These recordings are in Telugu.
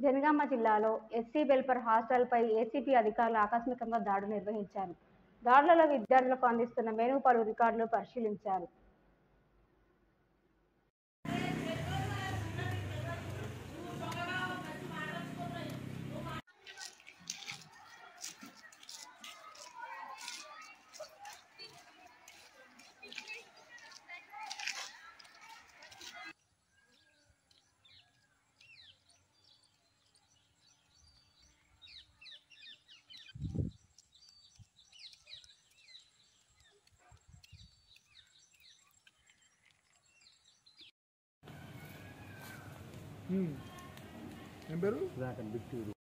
జనగామ జిల్లాలో ఎస్సీ వెల్ఫేర్ హాస్టల్పై ఏసీపీ అధికారులు ఆకస్మికంగా దాడులు నిర్వహించారు. దాడులలో విద్యార్థులకు అందిస్తున్న మెనూ పలు రికార్డులు పరిశీలించారు. ఏం పేరు బిట్టూరు.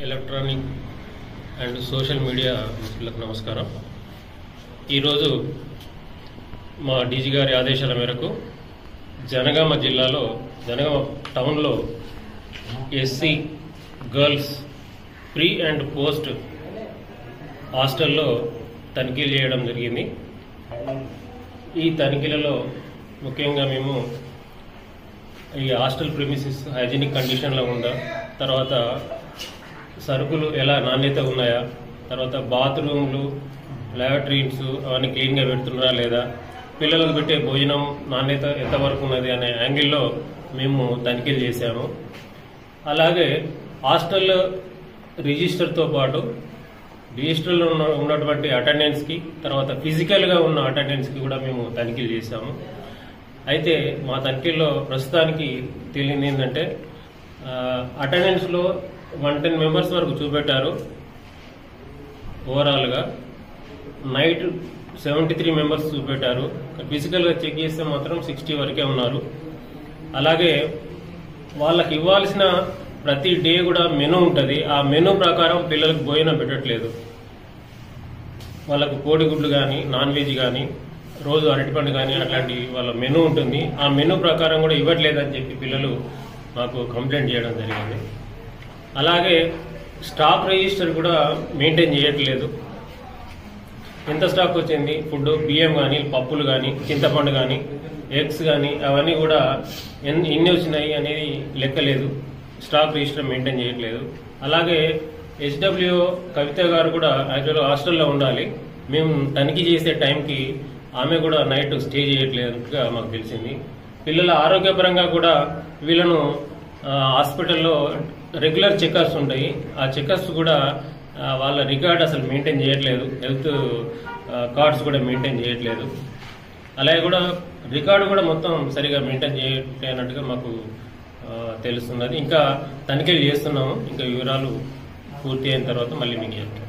ఎలక్ట్రానిక్ అండ్ సోషల్ మీడియా మిత్రులకు నమస్కారం. ఈరోజు మా డీజీ గారి ఆదేశాల మేరకు జనగామ జిల్లాలో జనగామ టౌన్లో SC girls pre and post హాస్టల్లో తనిఖీలు చేయడం జరిగింది. ఈ తనిఖీలలో ముఖ్యంగా మేము ఈ హాస్టల్ ప్రిమిసెస్ హైజీనిక్ కండిషన్లో ఉందా, తర్వాత సరుకులు ఎలా నాణ్యత ఉన్నాయా, తర్వాత బాత్రూమ్లు ల్యాబరేటరీస్ అవన్నీ క్లీన్గా పెడుతున్నారా లేదా, పిల్లలకు పెట్టే భోజనం నాణ్యత ఎంతవరకు ఉన్నది అనే యాంగిల్లో మేము తనిఖీలు చేశాము. అలాగే హాస్టల్ రిజిస్టర్తో పాటు రిజిస్టర్లో ఉన్నటువంటి అటెండెన్స్కి, తర్వాత ఫిజికల్గా ఉన్న అటెండెన్స్కి కూడా మేము తనిఖీలు చేశాము. అయితే మా తనిఖీల్లో ప్రస్తుతానికి తెలియదు ఏంటంటే అటెండెన్స్లో 110 మెంబర్స్ వరకు చూపెట్టారు. ఓవరాల్గా నైట్ 73 మెంబర్స్ చూపెట్టారు. ఫిజికల్గా చెక్ చేస్తే మాత్రం 60 వరకే ఉన్నారు. అలాగే వాళ్ళకి ఇవ్వాల్సిన ప్రతి డే కూడా మెనూ ఉంటుంది. ఆ మెనూ ప్రకారం పిల్లలకు భోజనం పెట్టట్లేదు. వాళ్ళకు కోడిగుడ్లు కానీ, నాన్ వెజ్ కానీ, రోజు అరటిపండు కానీ అట్లాంటి వాళ్ళ మెనూ ఉంటుంది. ఆ మెనూ ప్రకారం కూడా ఇవ్వట్లేదని చెప్పి పిల్లలు మాకు కంప్లైంట్ చేయడం జరిగింది. అలాగే స్టాక్ రిజిస్టర్ కూడా మెయింటైన్ చేయట్లేదు. ఎంత స్టాక్ వచ్చింది, ఫుడ్, బియ్యం కానీ, పప్పులు కానీ, చింతపండు కానీ, ఎగ్స్ కానీ అవన్నీ కూడా ఎన్ని వచ్చినాయి అనేది లెక్కలేదు. స్టాక్ రిజిస్టర్ మెయింటైన్ చేయట్లేదు. అలాగే హెచ్డబ్ల్యూ కవిత గారు కూడా యాక్చువల్గా హాస్టల్లో ఉండాలి. మేము తనిఖీ చేసే టైంకి ఆమె కూడా నైట్ స్టే చేయట్లేదుగా మాకు తెలిసింది. పిల్లల ఆరోగ్యపరంగా కూడా వీళ్ళను హాస్పిటల్లో రెగ్యులర్ చెకప్స్ ఉంటాయి. ఆ చెకప్స్ కూడా వాళ్ళ రికార్డ్ అసలు మెయింటైన్ చేయట్లేదు. హెల్త్ కార్డ్స్ కూడా మెయింటైన్ చేయట్లేదు. అలాగే కూడా రికార్డు కూడా మొత్తం సరిగా మెయింటైన్ చేయనట్టుగా మాకు తెలుస్తున్నది. ఇంకా తనిఖీలు చేస్తున్నాము. ఇంకా వివరాలు పూర్తి అయిన తర్వాత మళ్ళీ మీకు చెప్తాం.